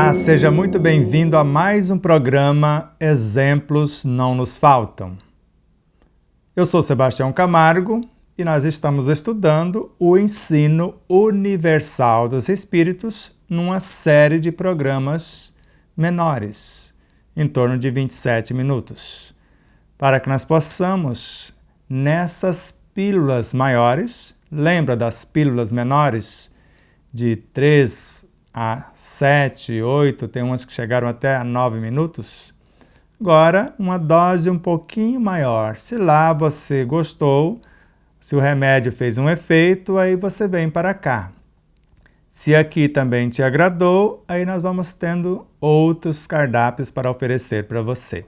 Olá, seja muito bem-vindo a mais um programa Exemplos Não Nos Faltam. Eu sou Sebastião Camargo e nós estamos estudando o ensino universal dos espíritos numa série de programas menores, em torno de 27 minutos, para que nós possamos, nessas pílulas maiores, lembra das pílulas menores de 3 a 7, 8, tem umas que chegaram até a 9 minutos. Agora, uma dose um pouquinho maior. Se lá você gostou, se o remédio fez um efeito, aí você vem para cá. Se aqui também te agradou, aí nós vamos tendo outros cardápios para oferecer para você.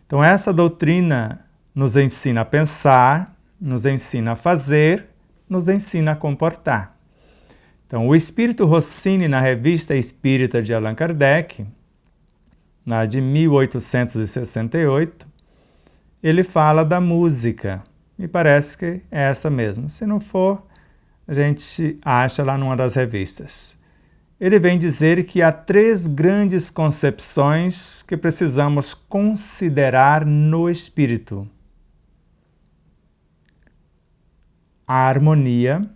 Então, essa doutrina nos ensina a pensar, nos ensina a fazer, nos ensina a comportar. Então, o Espírito Rossini, na Revista Espírita de Allan Kardec, na de 1868, ele fala da música. Me parece que é essa mesmo. Se não for, a gente acha lá numa das revistas. Ele vem dizer que há 3 grandes concepções que precisamos considerar no espírito: a harmonia,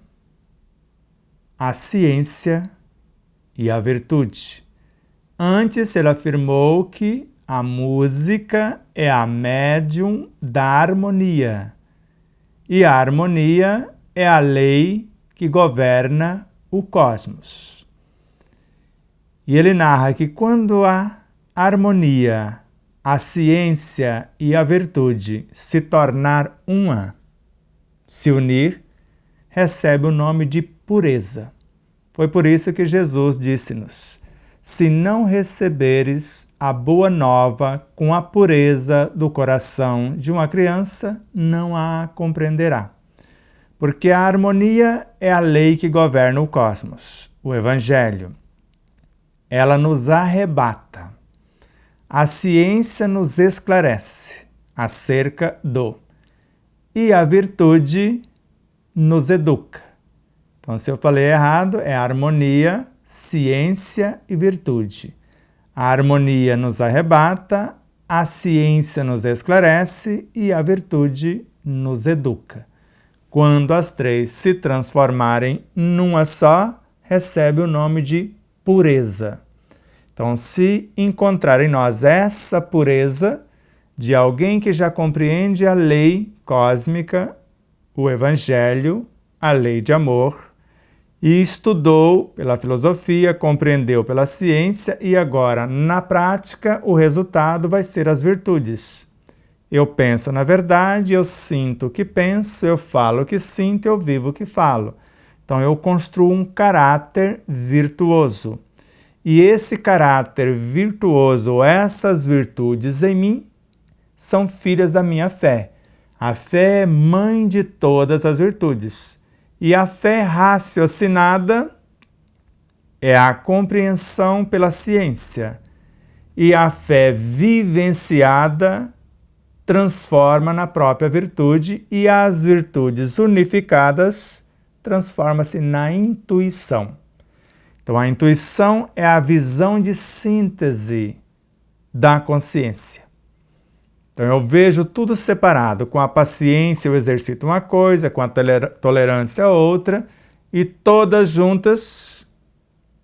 a ciência e a virtude. Antes, ele afirmou que a música é a médium da harmonia e a harmonia é a lei que governa o cosmos. E ele narra que quando a harmonia, a ciência e a virtude se tornar uma, se unir, recebe o nome de pureza. Foi por isso que Jesus disse-nos: se não receberes a boa nova com a pureza do coração de uma criança, não a compreenderá. Porque a harmonia é a lei que governa o cosmos, o Evangelho. Ela nos arrebata. A ciência nos esclarece acerca do. E a virtude nos educa. Então, se eu falei errado, é harmonia, ciência e virtude. A harmonia nos arrebata, a ciência nos esclarece e a virtude nos educa. Quando as 3 se transformarem numa só, recebe o nome de pureza. Então, se encontrar em nós essa pureza de alguém que já compreende a lei cósmica, o Evangelho, a lei de amor, e estudou pela filosofia, compreendeu pela ciência e agora, na prática, o resultado vai ser as virtudes. Eu penso na verdade, eu sinto o que penso, eu falo o que sinto, eu vivo o que falo. Então, eu construo um caráter virtuoso. E esse caráter virtuoso, essas virtudes em mim, são filhas da minha fé. A fé é mãe de todas as virtudes. E a fé raciocinada é a compreensão pela ciência. E a fé vivenciada transforma na própria virtude e as virtudes unificadas transforma-se na intuição. Então, a intuição é a visão de síntese da consciência. Então, eu vejo tudo separado. Com a paciência eu exercito uma coisa, com a tolerância outra, e todas juntas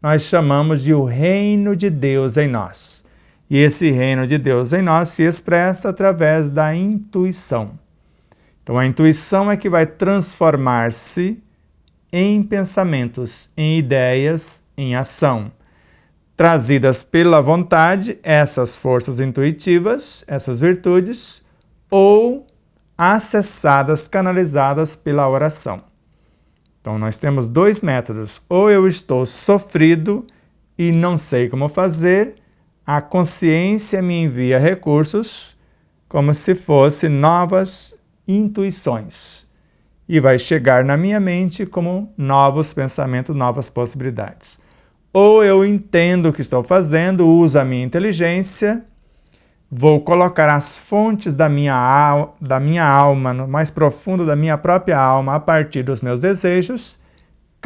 nós chamamos de o reino de Deus em nós. E esse reino de Deus em nós se expressa através da intuição. Então, a intuição é que vai transformar-se em pensamentos, em ideias, em ação. Trazidas pela vontade, essas forças intuitivas, essas virtudes, ou acessadas, canalizadas pela oração. Então, nós temos 2 métodos. Ou eu estou sofrido e não sei como fazer, a consciência me envia recursos como se fossem novas intuições. E vai chegar na minha mente como novos pensamentos, novas possibilidades. Ou eu entendo o que estou fazendo, uso a minha inteligência, vou colocar as fontes da minha alma, no mais profundo da minha própria alma, a partir dos meus desejos,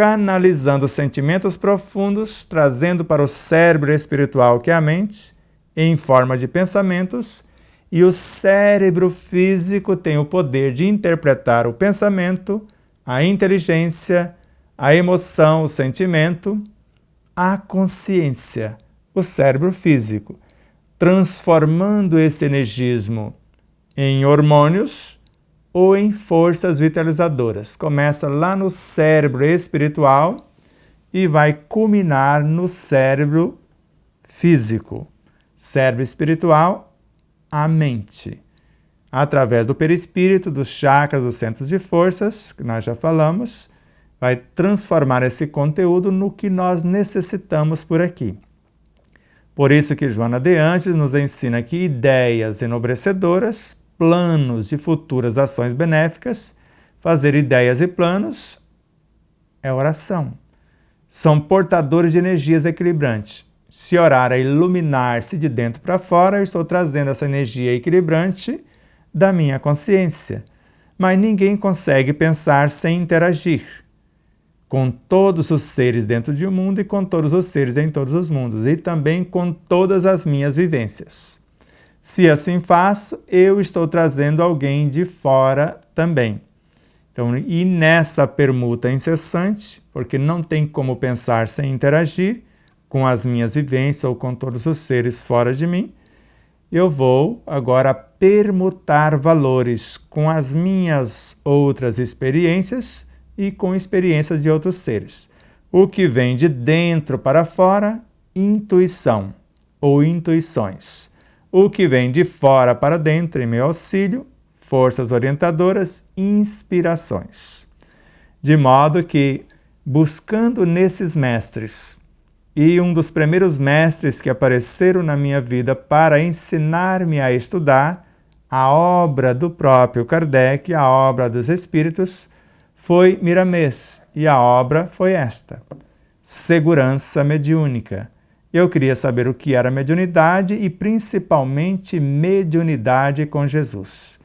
canalizando sentimentos profundos, trazendo para o cérebro espiritual, que é a mente, em forma de pensamentos, e o cérebro físico tem o poder de interpretar o pensamento, a inteligência, a emoção, o sentimento, a consciência, o cérebro físico, transformando esse energismo em hormônios ou em forças vitalizadoras. Começa lá no cérebro espiritual e vai culminar no cérebro físico. Cérebro espiritual, a mente. Através do perispírito, dos chakras, dos centros de forças, que nós já falamos, vai transformar esse conteúdo no que nós necessitamos por aqui. Por isso que Joana de Ângeles nos ensina que ideias enobrecedoras, planos de futuras ações benéficas, fazer ideias e planos é oração. São portadores de energias equilibrantes. Se orar é iluminar-se de dentro para fora, eu estou trazendo essa energia equilibrante da minha consciência. Mas ninguém consegue pensar sem interagir com todos os seres dentro de um mundo e com todos os seres em todos os mundos, e também com todas as minhas vivências. Se assim faço, eu estou trazendo alguém de fora também. Então, e nessa permuta incessante, porque não tem como pensar sem interagir com as minhas vivências ou com todos os seres fora de mim, eu vou agora permutar valores com as minhas outras experiências e com experiências de outros seres. O que vem de dentro para fora, intuição ou intuições. O que vem de fora para dentro, em meu auxílio, forças orientadoras, inspirações. De modo que, buscando nesses mestres, e um dos primeiros mestres que apareceram na minha vida para ensinar-me a estudar, a obra do próprio Kardec, a obra dos Espíritos, foi Miramês, e a obra foi esta: Segurança Mediúnica. Eu queria saber o que era mediunidade e principalmente mediunidade com Jesus.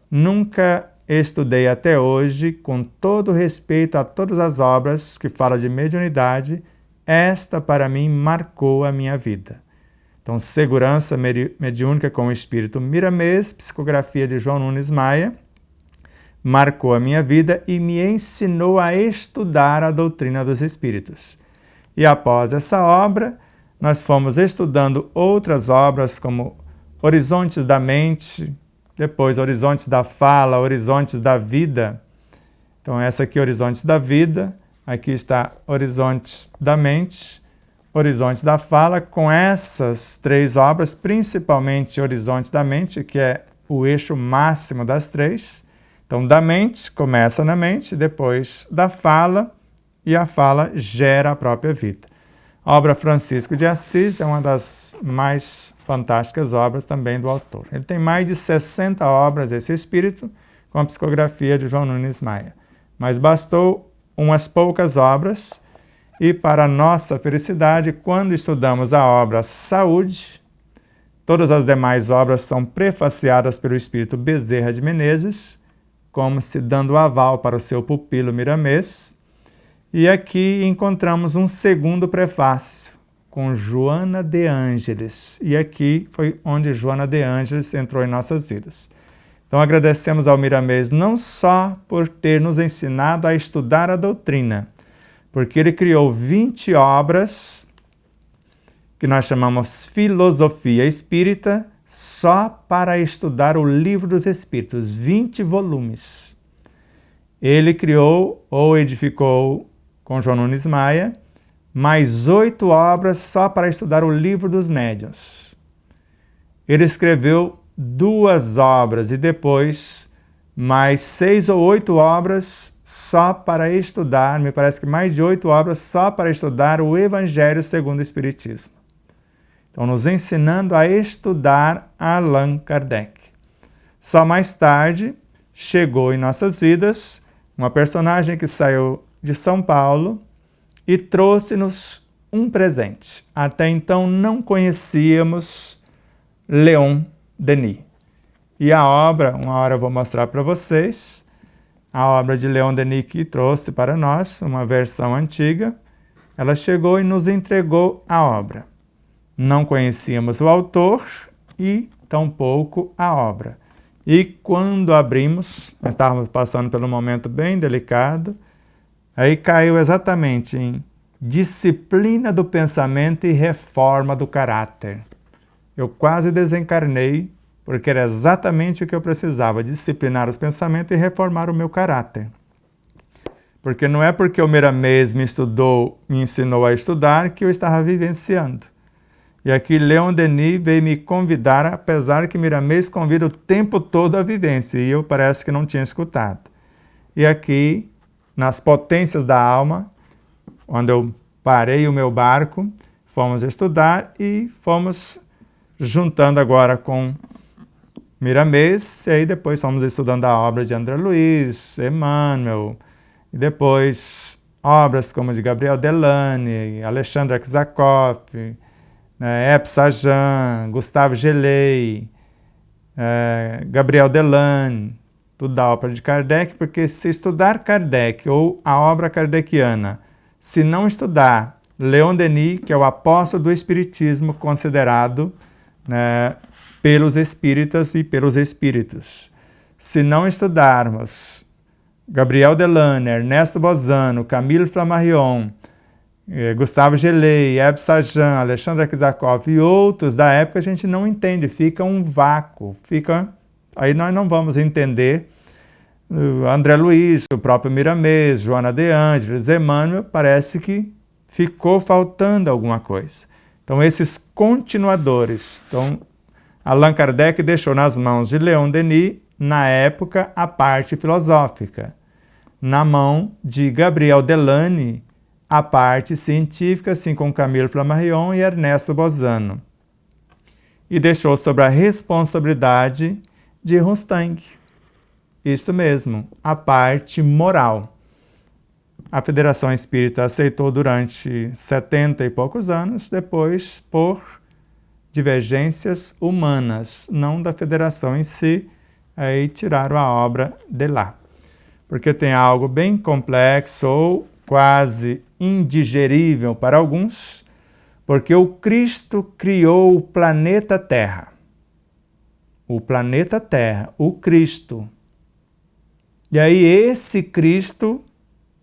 Nunca estudei até hoje, com todo respeito a todas as obras que falam de mediunidade, esta para mim marcou a minha vida. Então, Segurança Mediúnica com o Espírito Miramês, psicografia de João Nunes Maia, marcou a minha vida e me ensinou a estudar a doutrina dos Espíritos. E após essa obra, nós fomos estudando outras obras como Horizontes da Mente, depois Horizontes da Fala, Horizontes da Vida. Então essa aqui, Horizontes da Vida, aqui está Horizontes da Mente, Horizontes da Fala, com essas três obras, principalmente Horizontes da Mente, que é o eixo máximo das três. Então, da mente, começa na mente, depois da fala, e a fala gera a própria vida. A obra Francisco de Assis é uma das mais fantásticas obras também do autor. Ele tem mais de 60 obras, esse espírito, com a psicografia de João Nunes Maia. Mas bastou umas poucas obras, e para nossa felicidade, quando estudamos a obra Saúde, todas as demais obras são prefaciadas pelo espírito Bezerra de Menezes, como se dando aval para o seu pupilo Miramês. E aqui encontramos um segundo prefácio, com Joana de Ângeles. E aqui foi onde Joana de Ângeles entrou em nossas vidas. Então agradecemos ao Miramês não só por ter nos ensinado a estudar a doutrina, porque ele criou 20 obras, que nós chamamos Filosofia Espírita, só para estudar o Livro dos Espíritos, 20 volumes. Ele criou ou edificou, com João Nunes Maia, mais 8 obras só para estudar o Livro dos Médiuns. Ele escreveu 2 obras e depois mais 6 ou 8 obras só para estudar, me parece que mais de 8 obras só para estudar o Evangelho segundo o Espiritismo. Então, nos ensinando a estudar Allan Kardec. Só mais tarde chegou em nossas vidas uma personagem que saiu de São Paulo e trouxe-nos um presente. Até então não conhecíamos Leon Denis. E a obra, uma hora eu vou mostrar para vocês, a obra de Leon Denis que trouxe para nós, uma versão antiga, ela chegou e nos entregou a obra. Não conhecíamos o autor e tampouco a obra. E quando abrimos, nós estávamos passando por um momento bem delicado, aí caiu exatamente em disciplina do pensamento e reforma do caráter. Eu quase desencarnei, porque era exatamente o que eu precisava, disciplinar os pensamentos e reformar o meu caráter. Porque não é porque o Miramês me ensinou a estudar que eu estava vivenciando. E aqui Leon Denis veio me convidar, apesar que Miramês convida o tempo todo a vivência, e eu parece que não tinha escutado. E aqui, nas potências da alma, quando eu parei o meu barco, fomos estudar e fomos juntando agora com Miramês, e aí depois fomos estudando a obra de André Luiz, Emmanuel, e depois obras como de Gabriel Delane, Alexandre Aksakoff, Ep Sajan, Gustave Gelei, Gabriel Delane, tudo da obra de Kardec, porque se estudar Kardec ou a obra kardeciana, se não estudar Leon Denis, que é o apóstolo do Espiritismo considerado pelos espíritas e pelos espíritos, se não estudarmos Gabriel Delane, Ernesto Bozano, Camille Flammarion, Gustave Gelei, Eb Sajan, Alexandre Aksakoff e outros da época, a gente não entende, fica um vácuo, aí nós não vamos entender André Luiz, o próprio Miramês, Joana de Ângeles, Emmanuel, parece que ficou faltando alguma coisa. Então esses continuadores, Allan Kardec deixou nas mãos de Leon Denis, na época, a parte filosófica, na mão de Gabriel Delane, a parte científica, assim como Camille Flammarion e Ernesto Bozano. E deixou sobre a responsabilidade de Rostang. Isso mesmo, a parte moral. A Federação Espírita aceitou durante 70 e poucos anos, depois por divergências humanas, não da Federação em si, aí tiraram a obra de lá. Porque tem algo bem complexo ou quase indigerível para alguns, porque o Cristo criou o planeta Terra. O planeta Terra, o Cristo. E aí esse Cristo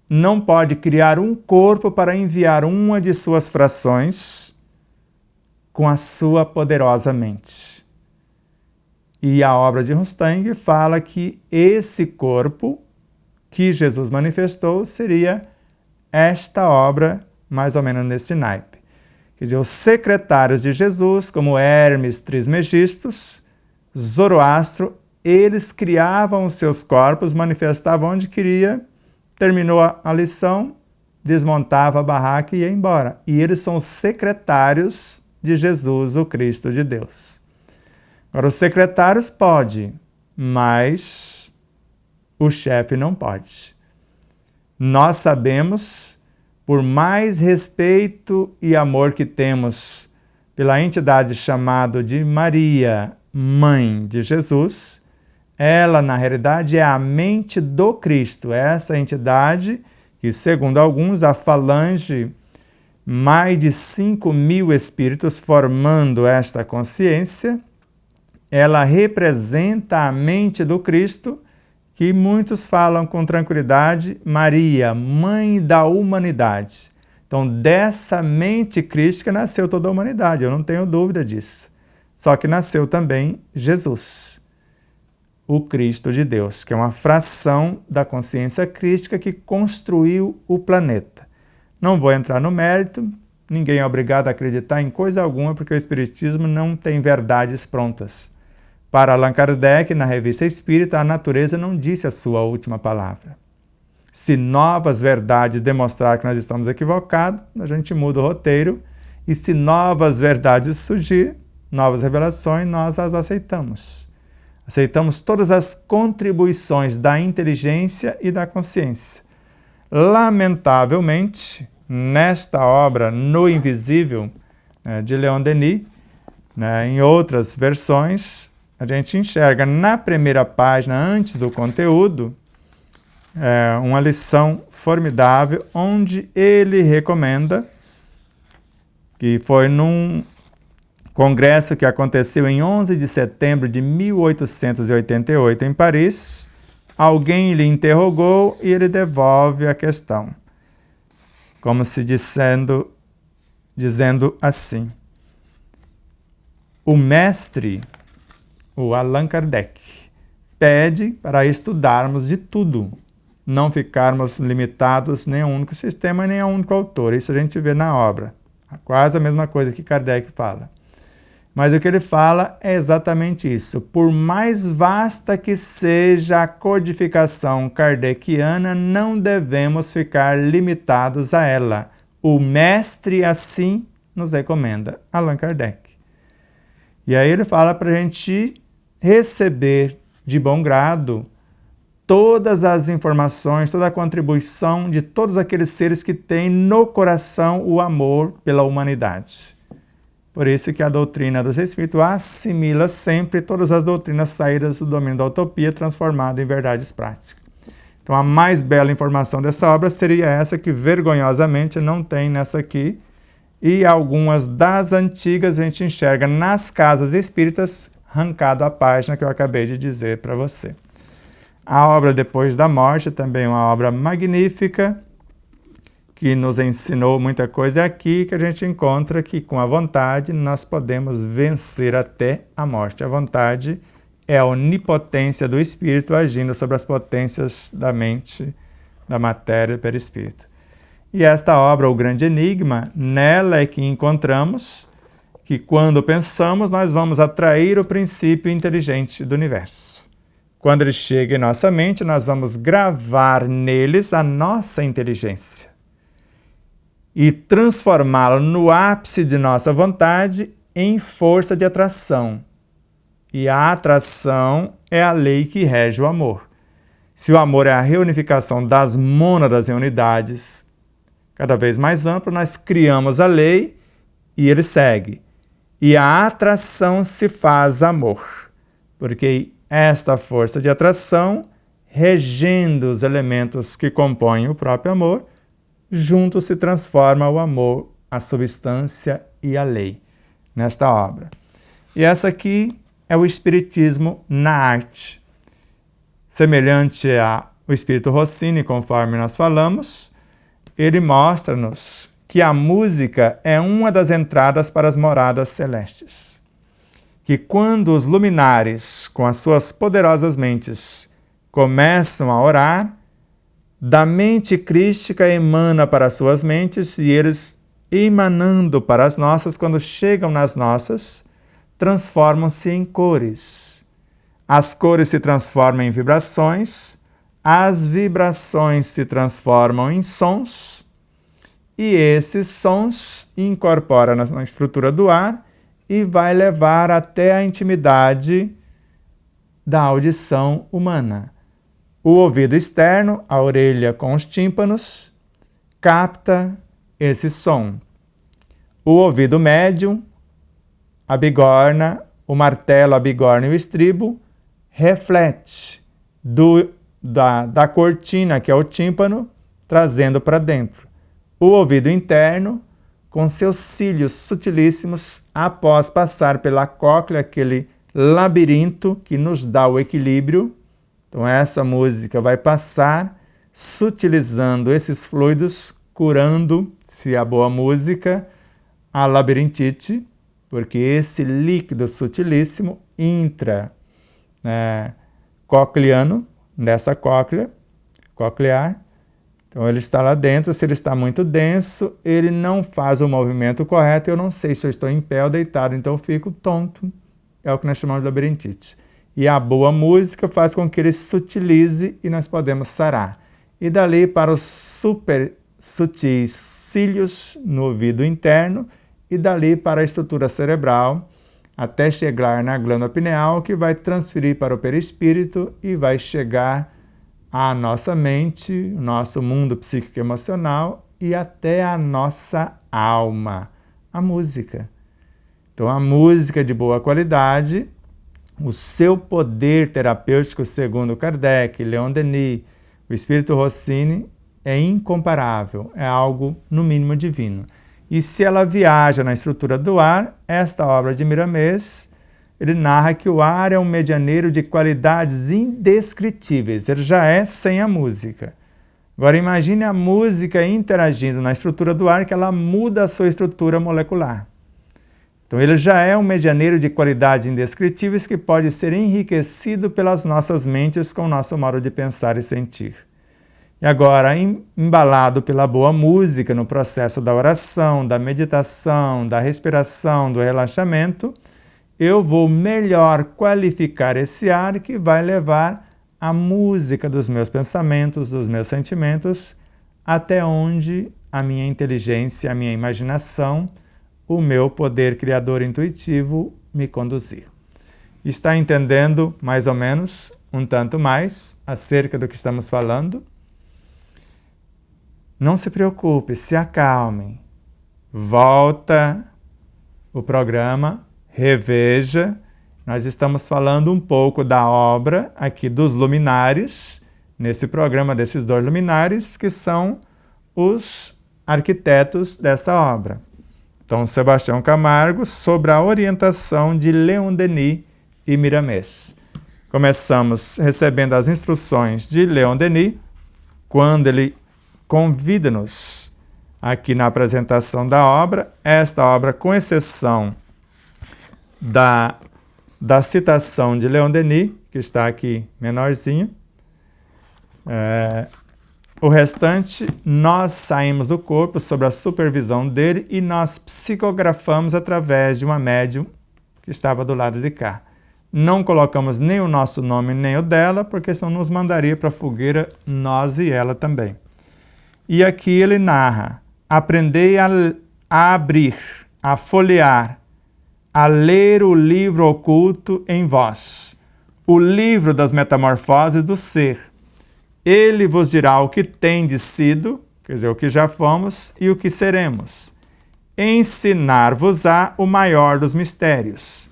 não pode criar um corpo para enviar uma de suas frações com a sua poderosa mente. E a obra de Rostang fala que esse corpo que Jesus manifestou seria esta obra, mais ou menos nesse naipe. Quer dizer, os secretários de Jesus, como Hermes Trismegistus, Zoroastro, eles criavam os seus corpos, manifestavam onde queria, terminou a lição, desmontava a barraca e ia embora. E eles são os secretários de Jesus, o Cristo de Deus. Agora, os secretários podem, mas o chefe não pode. Nós sabemos, por mais respeito e amor que temos pela entidade chamada de Maria, Mãe de Jesus, ela, na realidade, é a mente do Cristo. Essa entidade que, segundo alguns, a falange, mais de 5.000 espíritos formando esta consciência, ela representa a mente do Cristo, que muitos falam com tranquilidade, Maria, Mãe da humanidade. Então, dessa mente crística nasceu toda a humanidade, eu não tenho dúvida disso. Só que nasceu também Jesus, o Cristo de Deus, que é uma fração da consciência crística que construiu o planeta. Não vou entrar no mérito, ninguém é obrigado a acreditar em coisa alguma, porque o Espiritismo não tem verdades prontas. Para Allan Kardec, na Revista Espírita, a natureza não disse a sua última palavra. Se novas verdades demonstrar que nós estamos equivocados, a gente muda o roteiro, e se novas verdades surgir, novas revelações, nós as aceitamos. Aceitamos todas as contribuições da inteligência e da consciência. Lamentavelmente, nesta obra, No Invisível, de Leon Denis, em outras versões, a gente enxerga na primeira página, antes do conteúdo, uma lição formidável, onde ele recomenda, que foi num congresso que aconteceu em 11 de setembro de 1888 em Paris, alguém lhe interrogou e ele devolve a questão, como se dizendo assim: o mestre, o Allan Kardec, pede para estudarmos de tudo, não ficarmos limitados nem a um único sistema, nem a um único autor. Isso a gente vê na obra. Quase a mesma coisa que Kardec fala. Mas o que ele fala é exatamente isso. Por mais vasta que seja a codificação kardeciana, não devemos ficar limitados a ela. O mestre assim nos recomenda, Allan Kardec. E aí ele fala para a gente receber de bom grado todas as informações, toda a contribuição de todos aqueles seres que têm no coração o amor pela humanidade. Por isso que a doutrina dos Espíritos assimila sempre todas as doutrinas saídas do domínio da utopia, transformada em verdades práticas. Então a mais bela informação dessa obra seria essa, que vergonhosamente não tem nessa aqui, e algumas das antigas a gente enxerga nas casas espíritas, arrancado a página que eu acabei de dizer para você. A obra Depois da Morte, também uma obra magnífica, que nos ensinou muita coisa. É aqui que a gente encontra que, com a vontade, nós podemos vencer até a morte. A vontade é a onipotência do espírito agindo sobre as potências da mente, da matéria do perispírito. E esta obra, O Grande Enigma, nela é que encontramos que, quando pensamos, nós vamos atrair o princípio inteligente do universo. Quando ele chega em nossa mente, nós vamos gravar neles a nossa inteligência e transformá-lo no ápice de nossa vontade em força de atração. E a atração é a lei que rege o amor. Se o amor é a reunificação das mônadas em unidades cada vez mais ampla, nós criamos a lei e ele segue. E a atração se faz amor, porque esta força de atração, regendo os elementos que compõem o próprio amor, juntos se transforma o amor, a substância e a lei, nesta obra. E essa aqui é o Espiritismo na arte. Semelhante ao Espírito Rossini, conforme nós falamos, ele mostra-nos que a música é uma das entradas para as moradas celestes. Que quando os luminares, com as suas poderosas mentes, começam a orar, da mente crística emana para as suas mentes, e eles, emanando para as nossas, quando chegam nas nossas, transformam-se em cores. As cores se transformam em vibrações, as vibrações se transformam em sons, e esses sons incorporam na estrutura do ar e vai levar até a intimidade da audição humana. O ouvido externo, a orelha com os tímpanos, capta esse som. O ouvido médium, a bigorna, o martelo, a bigorna e o estribo, reflete da cortina, que é o tímpano, trazendo para dentro. O ouvido interno, com seus cílios sutilíssimos, após passar pela cóclea, aquele labirinto que nos dá o equilíbrio. Então essa música vai passar sutilizando esses fluidos, curando, se é boa música, a labirintite, porque esse líquido sutilíssimo intracocleano, nessa cóclea, coclear. Então ele está lá dentro. Se ele está muito denso, ele não faz o movimento correto. Eu não sei se eu estou em pé ou deitado, então eu fico tonto. É o que nós chamamos de labirintite. E a boa música faz com que ele sutilize e nós podemos sarar. E dali para os super sutis cílios no ouvido interno, e dali para a estrutura cerebral, até chegar na glândula pineal, que vai transferir para o perispírito e vai chegar à nossa mente, o nosso mundo psíquico emocional e até a nossa alma, a música. Então a música de boa qualidade, o seu poder terapêutico, segundo Kardec, Leon Denis, O espírito Rossini é incomparável, é algo no mínimo divino. E se ela viaja na estrutura do ar, esta obra de Miramês, ele narra que o ar é um medianeiro de qualidades indescritíveis, ele já é sem a música. Agora imagine a música interagindo na estrutura do ar, que ela muda a sua estrutura molecular. Então ele já é um medianeiro de qualidades indescritíveis que pode ser enriquecido pelas nossas mentes com o nosso modo de pensar e sentir. E agora, embalado pela boa música no processo da oração, da meditação, da respiração, do relaxamento, eu vou melhor qualificar esse ar que vai levar a música dos meus pensamentos, dos meus sentimentos, até onde a minha inteligência, a minha imaginação, o meu poder criador intuitivo me conduzir. Está entendendo mais ou menos, um tanto mais, acerca do que estamos falando? Não se preocupe, se acalmem. Volta o programa, reveja. Nós estamos falando um pouco da obra aqui dos luminares, nesse programa desses 2 luminares, que são os arquitetos dessa obra. Então, Sebastião Camargo, sobre a orientação de Leon Denis e Miramês. Começamos recebendo as instruções de Leon Denis, quando ele convida-nos aqui na apresentação da obra. Esta obra, com exceção da citação de Leon Denis, que está aqui menorzinho, o restante, nós saímos do corpo sob a supervisão dele e nós psicografamos através de uma médium que estava do lado de cá. Não colocamos nem o nosso nome nem o dela, porque senão nos mandaria para a fogueira, nós e ela também. E aqui ele narra: aprendei a abrir, a folhear, a ler o livro oculto em vós, o livro das metamorfoses do ser. Ele vos dirá o que tendes sido, quer dizer, o que já fomos e o que seremos. Ensinar-vos-á o maior dos mistérios,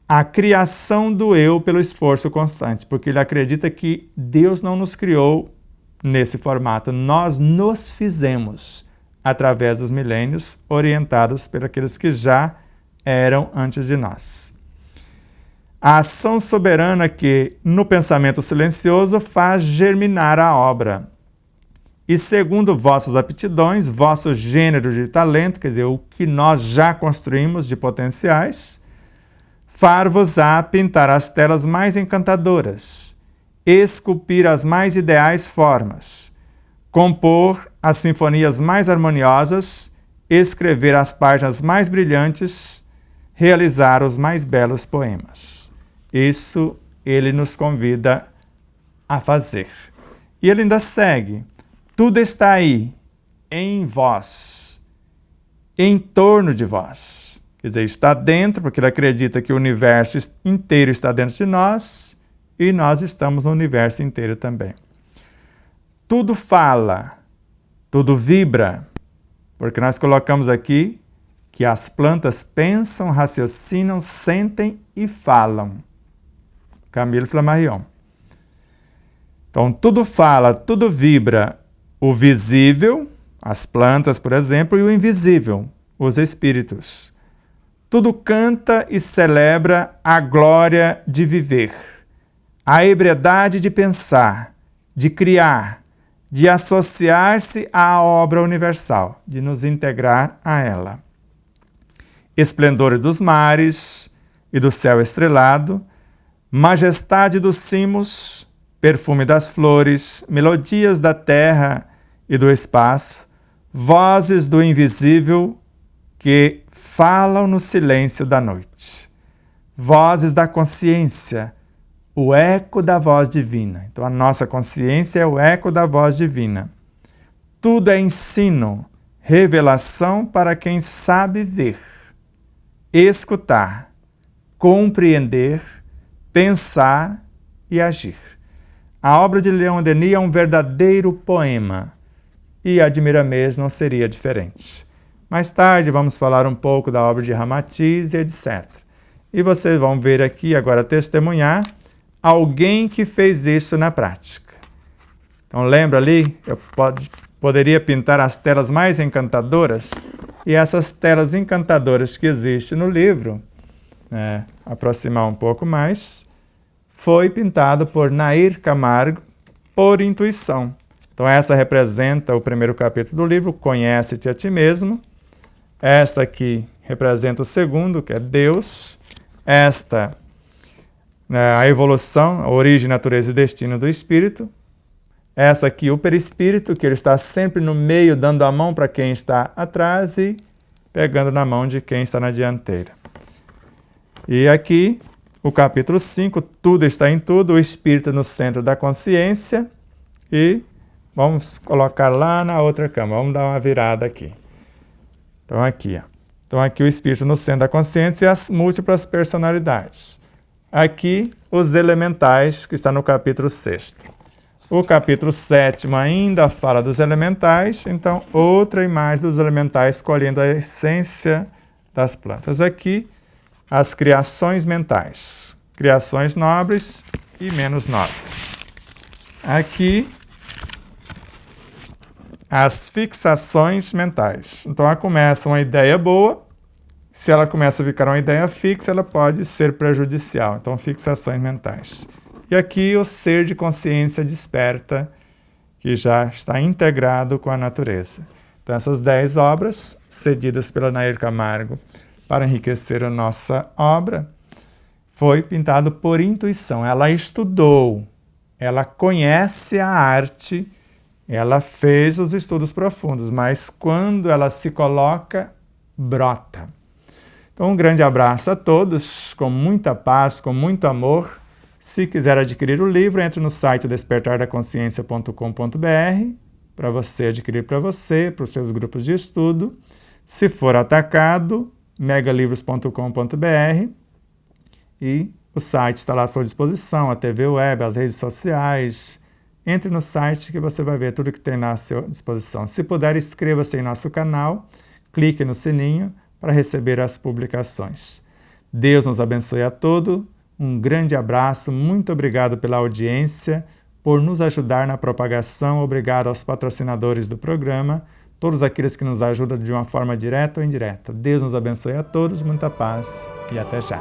a criação do eu pelo esforço constante, porque ele acredita que Deus não nos criou nesse formato, nós nos fizemos através dos milênios, orientados por aqueles que já eram antes de nós. A ação soberana que, no pensamento silencioso, faz germinar a obra. E segundo vossas aptidões, vosso gênero de talento, quer dizer, o que nós já construímos de potenciais, far-vos-á pintar as telas mais encantadoras, esculpir as mais ideais formas, compor as sinfonias mais harmoniosas, escrever as páginas mais brilhantes, realizar os mais belos poemas. Isso ele nos convida a fazer. E ele ainda segue: tudo está aí, em vós, em torno de vós. Quer dizer, está dentro, porque ele acredita que o universo inteiro está dentro de nós e nós estamos no universo inteiro também. Tudo fala, tudo vibra, porque nós colocamos aqui que as plantas pensam, raciocinam, sentem e falam. Camille Flammarion. Então, tudo fala, tudo vibra, o visível, as plantas, por exemplo, e o invisível, os espíritos. Tudo canta e celebra a glória de viver, a ebriedade de pensar, de criar, de associar-se à obra universal, de nos integrar a ela. Esplendor dos mares e do céu estrelado, majestade dos cimos, perfume das flores, melodias da terra e do espaço, vozes do invisível que falam no silêncio da noite. Vozes da consciência, o eco da voz divina. Então a nossa consciência é o eco da voz divina. Tudo é ensino, revelação para quem sabe ver, escutar, compreender, pensar e agir. A obra de Leon Denis é um verdadeiro poema e a de Miramês não seria diferente. Mais tarde vamos falar um pouco da obra de Ramatiz e etc. E vocês vão ver aqui agora testemunhar alguém que fez isso na prática. Então lembra ali, eu poderia pintar as telas mais encantadoras, e essas telas encantadoras que existem no livro, aproximar um pouco mais, foi pintado por Nair Camargo por intuição. Então essa representa o primeiro capítulo do livro, Conhece-te a ti mesmo. Esta aqui representa o segundo, que é Deus. Esta, a evolução, a origem, natureza e destino do espírito. Essa aqui, o perispírito, que ele está sempre no meio, dando a mão para quem está atrás e pegando na mão de quem está na dianteira. E aqui, o capítulo 5, Tudo está em tudo, o espírito no centro da consciência. E vamos colocar lá na outra cama, vamos dar uma virada aqui. Então aqui, Então aqui o espírito no centro da consciência e as múltiplas personalidades. Aqui os elementais, que está no capítulo 6º. O capítulo 7º ainda fala dos elementais, então outra imagem dos elementais colhendo a essência das plantas. Aqui, as criações mentais, criações nobres e menos nobres. Aqui, as fixações mentais. Então ela começa uma ideia boa, se ela começa a ficar uma ideia fixa, ela pode ser prejudicial. Então, fixações mentais. E aqui o ser de consciência desperta, que já está integrado com a natureza. Então essas 10 obras, cedidas pela Nair Camargo para enriquecer a nossa obra, foi pintado por intuição. Ela estudou, ela conhece a arte, ela fez os estudos profundos, mas quando ela se coloca, brota. Então um grande abraço a todos, com muita paz, com muito amor. Se quiser adquirir o livro, entre no site despertardaconsciência.com.br para você adquirir para você, para os seus grupos de estudo. Se for atacado, megalivros.com.br e o site está lá à sua disposição, a TV web, as redes sociais. Entre no site que você vai ver tudo que tem à sua disposição. Se puder, inscreva-se em nosso canal, clique no sininho para receber as publicações. Deus nos abençoe a todos. Um grande abraço, muito obrigado pela audiência, por nos ajudar na propagação, obrigado aos patrocinadores do programa, todos aqueles que nos ajudam de uma forma direta ou indireta. Deus nos abençoe a todos, muita paz e até já.